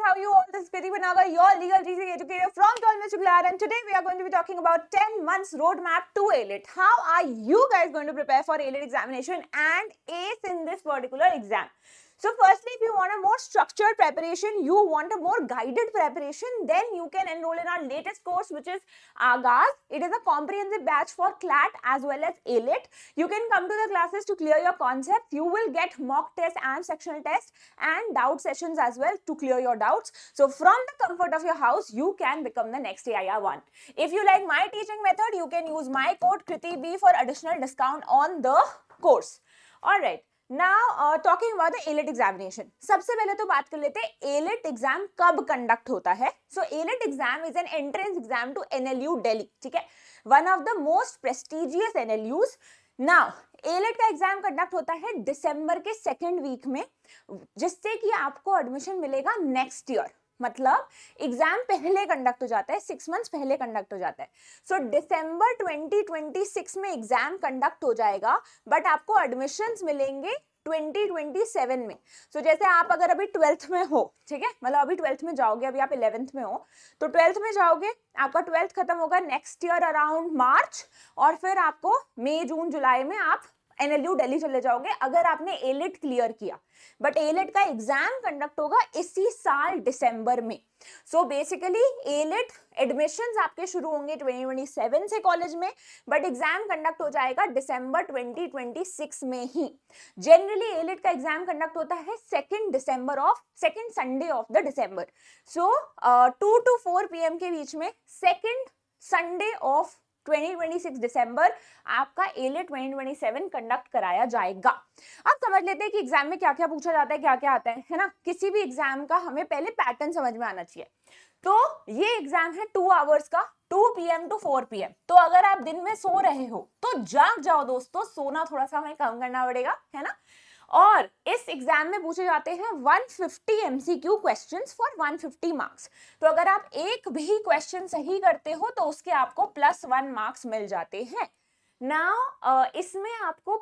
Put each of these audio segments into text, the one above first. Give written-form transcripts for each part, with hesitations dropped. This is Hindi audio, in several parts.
how you all? This is Kriti Banaga, your legal reasoning educator from Columbus Clare, and today we are going to be talking about 10 months roadmap to AILET. How are you guys going to prepare for AILET examination and ace in this particular exam? So firstly, if you want a more structured preparation, you want a more guided preparation, then you can enroll in our latest course, which is Aagaz. It is a comprehensive batch for CLAT as well as AILET. You can come to the classes to clear your concepts. You will get mock test and sectional test and doubt sessions as well to clear your doubts. So from the comfort of your house, you can become the next AIR1. If you like my teaching method, you can use my code KRITIB for additional discount on the course. Alright. Now talking about the AILET examination. सबसे पहले तो बात कर लेते हैं AILET एग्जाम कब कंडक्ट होता है. So AILET exam is an entrance exam to NLU Delhi. ठीक है, one of the most prestigious NLUs. Now AILET का एग्जाम कंडक्ट होता है दिसंबर के सेकेंड वीक में, जिससे कि आपको एडमिशन मिलेगा नेक्स्ट ईयर. मतलब एग्जाम पहले कंडक्ट हो जाता है, 6 मंथ्स पहले कंडक्ट हो जाता है. सो दिसंबर 2026 में एग्जाम कंडक्ट हो जाएगा, बट आपको एडमिशंस मिलेंगे 2027 में. सो जैसे आप अगर अभी 12th में हो, ठीक है, मतलब अभी 12th में जाओगे, अभी आप 11th में हो, तो 12th में जाओगे, आपका 12th खत्म होगा नेक्स्ट ईयर अराउंड मार्च, और फिर आपको मई जून जुलाई में आप NLU दिल्ली चले जाओगे अगर आपने AILET क्लियर किया. बट AILET का एग्जाम कंडक्ट होगा इसी साल दिसंबर में. सो बेसिकली AILET एडमिशंस आपके शुरू होंगे 2027 से कॉलेज में, बट एग्जाम कंडक्ट हो जाएगा दिसंबर 2026 में ही. जनरली AILET का एग्जाम कंडक्ट होता है second Sunday off the December. So 2 to 4 PM के बीच में सेकेंड संडे ऑफ 2026 दिसंबर आपका AILET 2027 कंडक्ट कराया जाएगा. अब समझ लेते हैं कि एग्जाम में क्या क्या पूछा जाता है, क्या क्या आता है ना. किसी भी एग्जाम का हमें पहले पैटर्न समझ में आना चाहिए. तो ये एग्जाम है 2 आवर्स का, 2 PM to 4 PM. तो अगर आप दिन में सो रहे हो तो जाग जाओ दोस्तों, सोना थोड़ा सा हमें कम करना पड़ेगा, है ना. और इस एग्जाम में पूछे जाते हैं 150 MCQ क्वेश्चंस फॉर 150 मार्क्स. तो अगर आप एक भी क्वेश्चन सही करते हो तो उसके आपको +1 मार्क्स मिल जाते हैं. नाउ इसमें आपको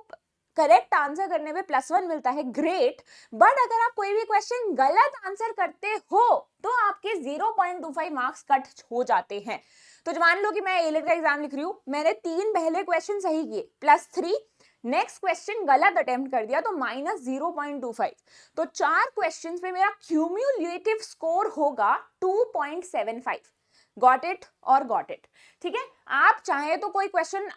करेक्ट आंसर करने पे +1 मिलता है, ग्रेट. बट अगर आप कोई भी क्वेश्चन गलत आंसर करते हो तो आपके 0.25 मार्क्स कट हो जाते हैं. तो मान लो कि मैं AILET का एग्जाम लिख रही हूँ, मैंने 3 पहले क्वेश्चन सही किए, +3, नेक्स्ट क्वेश्चन गलत अटेम्प्ट कर दिया तो -0.25. तो 4 क्वेश्चन पे मेरा क्यूम्युलेटिव स्कोर होगा 2.75. गॉट इट और गॉट इट. ठीक है, आप चाहे तो कोई क्वेश्चन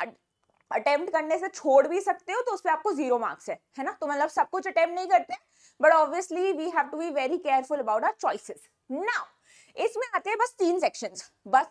अटेम्प्ट करने से छोड़ भी सकते हो, तो उस पर आपको 0 मार्क्स है ना. तो मतलब सब कुछ अटेम्प्ट नहीं करते, but obviously we have to be very careful about our choices. Now इसमें आते हैं बस 3 सेक्शंस, बस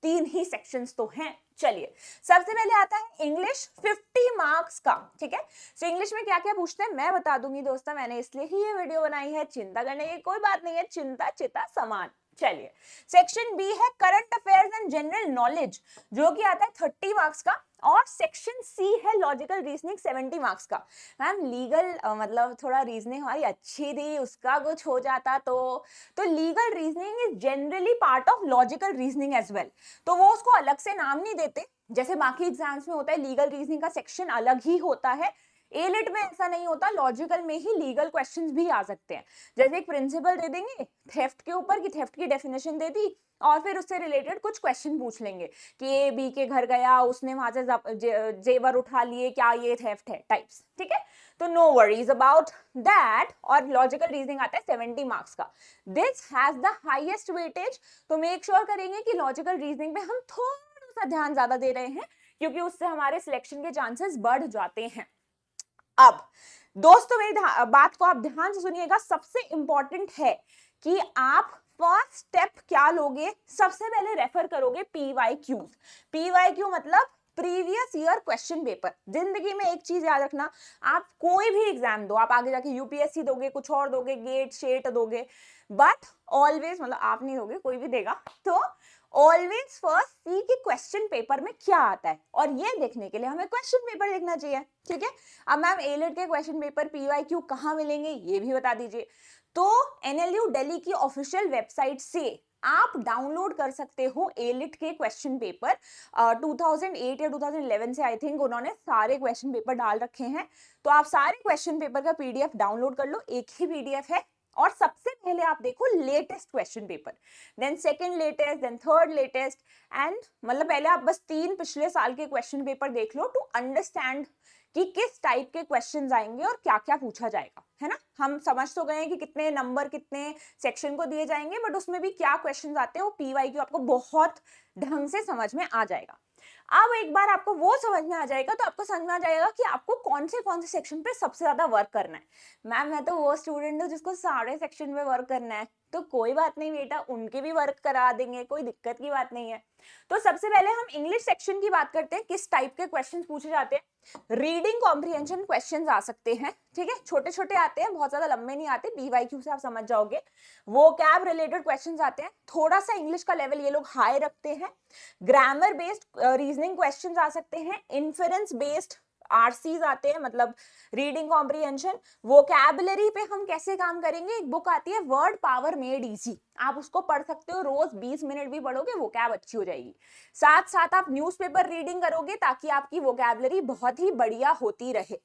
3 ही सेक्शंस तो हैं. चलिए, सबसे पहले आता है इंग्लिश 50 मार्क्स का. ठीक है, सो इंग्लिश में क्या क्या पूछते हैं मैं बता दूंगी दोस्तों, मैंने इसलिए ही ये वीडियो बनाई है. चिंता करने की कोई बात नहीं है, चिंता चिता समान. चलिए, सेक्शन बी है current affairs and general knowledge, जो कि आता है 30 मार्क्स का. और सेक्शन सी है लॉजिकल रीजनिंग 70 मार्क्स का. मैम लीगल मतलब थोड़ा रीजनिंग हमारी अच्छी थी, उसका कुछ हो जाता तो legal reasoning is generally part of logical reasoning as well. तो वो उसको अलग से नाम नहीं देते जैसे बाकी एग्जाम्स में होता है. लीगल रीजनिंग का सेक्शन अलग ही होता है. AILET में ऐसा नहीं होता, लॉजिकल में ही लीगल क्वेश्चंस भी आ सकते हैं. जैसे एक प्रिंसिपल दे देंगे थेफ्ट के ऊपर कि थेफ्ट की डेफिनेशन दे दी, और फिर उससे रिलेटेड कुछ क्वेश्चन पूछ लेंगे कि ए बी के घर गया, उसने वहां से जेवर उठा लिए, क्या ये थेफ्ट है, टाइप्स. ठीक है, तो नो वरीज अबाउट दैट. और लॉजिकल रीजनिंग आता है 70 मार्क्स का. This has the highest weightage. तो मेक श्योर करेंगे कि लॉजिकल रीजनिंग पे हम थोड़ा सा ध्यान ज्यादा दे रहे हैं, क्योंकि उससे हमारे सिलेक्शन के चांसेस बढ़ जाते हैं. अब दोस्तों मेरी बात को आप ध्यान से सुनिएगा, सबसे इंपॉर्टेंट है कि आप फर्स्ट स्टेप क्या लोगे. सबसे पहले रेफर करोगे PYQs. PYQ मतलब प्रीवियस ईयर क्वेश्चन पेपर. जिंदगी में एक चीज याद रखना, आप कोई भी एग्जाम दो, आप आगे जाके UPSC दोगे, कुछ और दोगे, गेट शेट दोगे, बट ऑलवेज, मतलब आप नहीं दोगे, कोई भी देगा, तो ऑलवेज फर्स्ट सी कि क्वेश्चन पेपर में क्या आता है. और ये देखने के लिए हमें क्वेश्चन पेपर देखना चाहिए. ठीक है, अब मैम AILET के क्वेश्चन पेपर PYQ कहाँ मिलेंगे ये भी बता दीजिए. तो NLU दिल्ली की ऑफिशियल वेबसाइट से आप डाउनलोड कर सकते हो AILET के क्वेश्चन पेपर. 2008 या 2011 से आई थिंक उन्होंने सारे क्वेश्चन पेपर डाल रखे हैं. तो आप सारे क्वेश्चन पेपर का PDF डाउनलोड कर लो, एक ही PDF है. और सबसे पहले आप देखो latest question paper, then second latest, then third latest, and मतलब पहले आप बस 3 पिछले साल के क्वेश्चन पेपर देख लो टू अंडरस्टैंड कि किस टाइप के क्वेश्चंस आएंगे और क्या क्या पूछा जाएगा, है ना। हम समझ तो गए कि कितने नंबर कितने सेक्शन को दिए जाएंगे, बट उसमें भी क्या क्वेश्चंस आते हैं वो PYQ आपको बहुत ढंग से समझ में आ जाएगा। अब एक बार आपको वो समझ में आ जाएगा तो आपको समझ में आ जाएगा कि आपको कौन से सेक्शन पे सबसे ज्यादा वर्क करना है। मैम मैं तो वो स्टूडेंट हूँ जिसको सारे सेक्शन पे वर्क करना है, तो कोई बात नहीं बेटा, उनके भी वर्क करा देंगे, कोई दिक्कत की बात नहीं है। तो सबसे पहले हम इंग्लिश सेक्शन की बात करते हैं, किस टाइप के क्वेश्चन पूछे जाते हैं। रीडिंग कॉम्प्रिहेंशन क्वेश्चन आ सकते हैं, ठीक है, छोटे छोटे आते हैं, बहुत ज्यादा लंबे नहीं आते, PYQ से आप समझ जाओगे। वोकैब रिलेटेड क्वेश्चंस आते हैं, थोड़ा सा इंग्लिश का लेवल ये लोग हाई रखते हैं। ग्रामर बेस्ड रीजनिंग क्वेश्चंस आ सकते हैं, इन्फरेंस बेस्ड RCs आते हैं, मतलब रीडिंग कॉम्प्रिहेंशन। वोकैबुलरी पे हम कैसे काम करेंगे, एक बुक आती है वर्ड पावर मेड इजी, आप उसको पढ़ सकते हो, रोज 20 मिनट भी पढ़ोगे वोकैब अच्छी हो जाएगी। साथ साथ आप न्यूज़पेपर रीडिंग करोगे ताकि आपकी वोकैबुलरी बहुत ही बढ़िया होती रहे।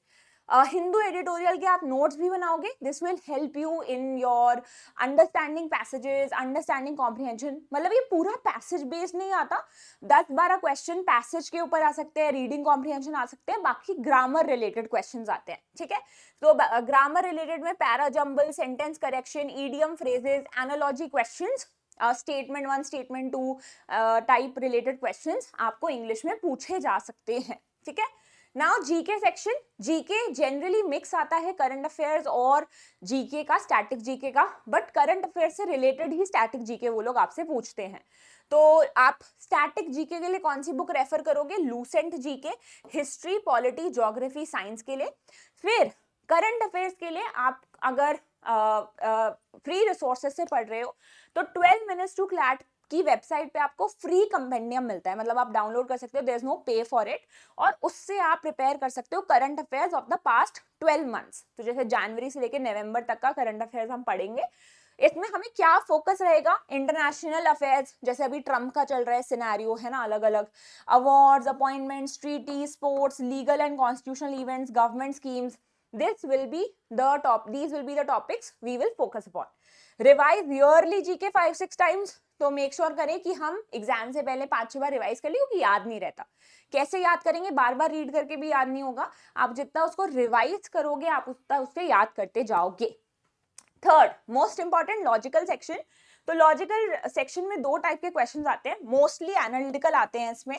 हिंदू एडिटोरियल के आप नोट्स भी बनाओगे, this will help you in your understanding passages, understanding comprehension. मतलब ये पूरा पैसेज बेस्ड नहीं आता, 10-12 क्वेश्चन पैसेज के ऊपर आ सकते हैं, रीडिंग कॉम्प्रिहेंशन आ सकते हैं, बाकी ग्रामर रिलेटेड क्वेश्चंस आते हैं, ठीक है। तो ग्रामर रिलेटेड में para jumble, sentence correction, idiom phrases, analogy questions, statement 1 statement 2 type related questions आपको इंग्लिश में पूछे जा सकते हैं, ठीक है। Now GK section, GK generally mix आता है करंट अफेयर्स और जीके का, स्टैटिक जीके का, बट करंट अफेयर से रिलेटेड ही स्टैटिक जीके वो लोग आपसे पूछते हैं। तो आप स्टैटिक जीके के लिए कौन सी बुक रेफर करोगे, Lucent GK, history, polity, geography, science के लिए। फिर करंट अफेयर्स के लिए आप अगर फ्री रिसोर्सेज से पढ़ रहे हो तो 12 मिनट्स टू क्लैट की वेबसाइट पे आपको फ्री कंपेंडियम मिलता है, मतलब आप डाउनलोड कर सकते हो, देयर इज नो पे फॉर इट, और उससे आप प्रिपेयर कर सकते हो current affairs of the past 12 months. तो जैसे जनवरी से लेकर नवंबर तक का करंट अफेयर्स हम पढ़ेंगे। इसमें हमें क्या फोकस रहेगा, इंटरनेशनल अफेयर्स, जैसे अभी ट्रम्प का चल रहा है सिनेरियो, है ना, अलग अलग awards, appointments, treaty, sports, legal and constitutional events, government schemes, these will be the topics we will focus upon. Revise yearly GK 5-6 times, तो मेक श्योर करें कि हम एग्जाम से पहले 5-6 बार रिवाइज कर ले, क्योंकि याद नहीं रहता। कैसे याद करेंगे, बार बार रीड करके भी याद नहीं होगा, आप जितना उसको रिवाइज करोगे आप उतना उससे याद करते जाओगे। Third most important, logical section. तो लॉजिकल सेक्शन में 2 टाइप के क्वेश्चंस आते हैं, मोस्टली एनालिटिकल आते हैं इसमें।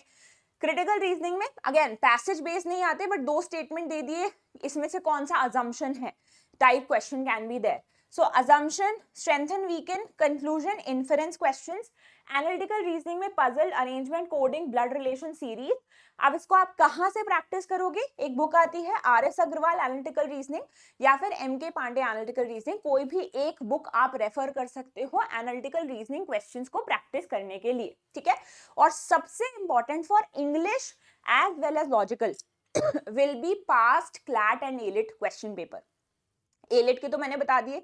क्रिटिकल रीजनिंग में अगेन पैसेज बेस्ड नहीं आते, बट 2 स्टेटमेंट दे दिए, इसमें से कौन सा अजम्पशन है type question can be there. So assumption, strengthen, weaken, conclusion, inference questions. Analytical reasoning में puzzle, arrangement, coding, blood relation series. अब इसको आप कहाँ से प्रैक्टिस करोगे, एक बुक आती है RS अग्रवाल एनालिटिकल रीजनिंग, या फिर MK पांडे एनालिटिकल रीजनिंग, कोई भी एक बुक आप रेफर कर सकते हो एनालिटिकल रीजनिंग क्वेश्चंस को प्रैक्टिस करने के लिए, ठीक है। और सबसे important for English as well as logical will be past, CLAT and AILET question paper. AILET के तो मैंने बता दिए,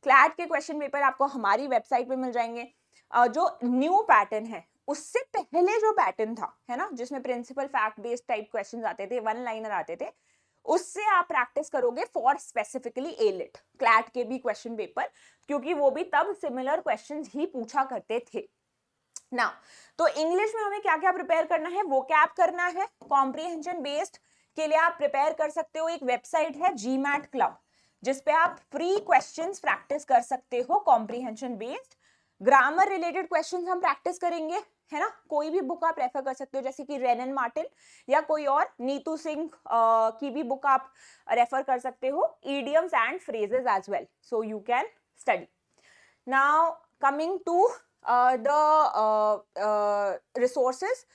क्लैट के क्वेश्चन पेपर आपको हमारी वेबसाइट पे मिल जाएंगे। जो न्यू पैटर्न है, उससे पहले जो पैटर्न था, है ना, जिसमें principle fact based type questions आते थे, 1 लाइनर आते थे, उससे आप प्रैक्टिस करोगे फॉर स्पेसिफिकली एलिट, क्लैट के भी क्वेश्चन पेपर, क्योंकि वो भी तब सिमिलर क्वेश्चंस ही पूछा करते थे ना। तो इंग्लिश में हमें क्या क्या प्रिपेयर करना है, वोकैब करना है, कॉम्प्रिहेंशन बेस्ड के लिए आप प्रिपेयर कर सकते हो, एक वेबसाइट है GMAT क्लब, जिसपे आप फ्री क्वेश्चंस प्रैक्टिस कर सकते हो comprehension based. Grammar related questions हम प्रैक्टिस करेंगे, है ना, कोई भी बुक आप रेफर कर सकते हो, जैसे कि रेनन मार्टिन या कोई और, नीतू सिंह की भी बुक आप रेफर कर सकते हो, idioms and phrases as well, so you can study. Now coming to the resources,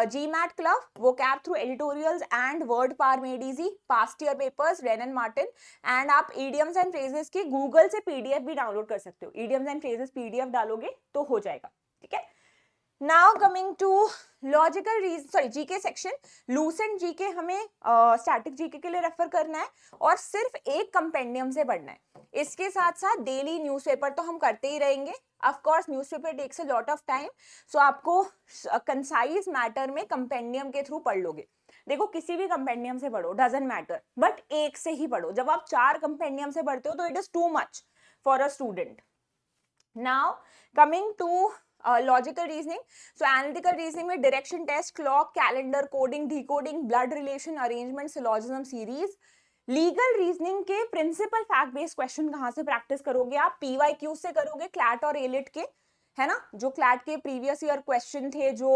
GMAT Club, vocab through editorials and word power made easy, past year papers, Renan Martin, and आप idioms and phrases की Google से PDF भी डाउनलोड कर सकते हो, idioms and phrases PDF डालोगे तो हो जाएगा, ठीक है। Now coming to logical sorry GK section, Lucent GK हमें स्टैटिक जीके के लिए रेफर करना है और सिर्फ एक कंपेंडियम से पढ़ना है। इसके साथ साथ डेली न्यूज़पेपर तो हम करते ही रहेंगे, of course newspaper takes a lot of time, so आपको कंसाइज मैटर में कंपेंडियम के थ्रू पढ़ लोगे। देखो किसी भी कंपेंडियम से पढ़ो, डजंट मैटर, बट एक से ही पढ़ो। जब आप 4 कंपेंडियम से पढ़ते हो तो it is too much, for a student. Now coming to logical reasoning. So analytical reasoning में direction test, clock, calendar, coding, decoding, blood relation, arrangement, syllogism series. Legal reasoning के प्रिंसिपल फैक्ट बेस्ड क्वेश्चन कहाँ से प्रैक्टिस करोगे आप? पीवाईक्यू से करोगे, क्लैट और एलिट के, है ना, जो क्लैट के प्रीवियस ईयर क्वेश्चन थे जो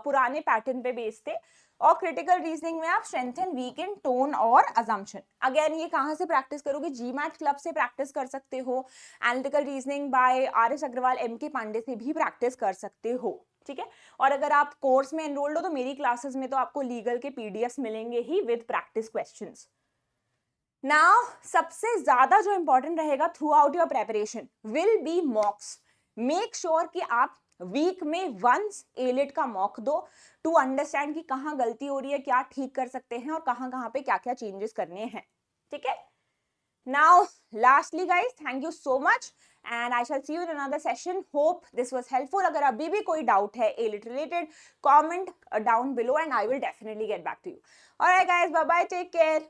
पुराने पैटर्न पे बेस्ड थे. और क्रिटिकल रीजनिंग में आप स्ट्रेंथन, वीकेंड, टोन और अजम्पशन. अगेन ये कहाँ से प्रैक्टिस करोगे? जीमैट क्लब से प्रैक्टिस कर सकते हो. Analytical reasoning by R S. Agarwal, M K. Pandey से भी प्रैक्टिस कर सकते हो. ठीक है. और अगर आप कोर्स में एनरोल्ड हो तो मेरी क्लासेस में तो आपको लीगल के पीडीएफ मिलेंगे ही विद प्रैक्टिस क्वेश्चंस. नाउ सबसे ज्यादा जो इंपॉर्टेंट रहेगा through out your preparation will be मॉक्स. Make sure कि आप वीक में वंस एलिट का मॉक दो टू अंडरस्टैंड कि कहाँ गलती हो रही है, क्या ठीक कर सकते हैं और कहाँ पे क्या क्या चेंजेस करने हैं. ठीक है. Now lastly guys, thank you so much and I shall see you in another session. Hope this was helpful. अगर अभी भी कोई डाउट है elite related, comment down below and I will definitely get back to you. Alright guys, bye bye, take care.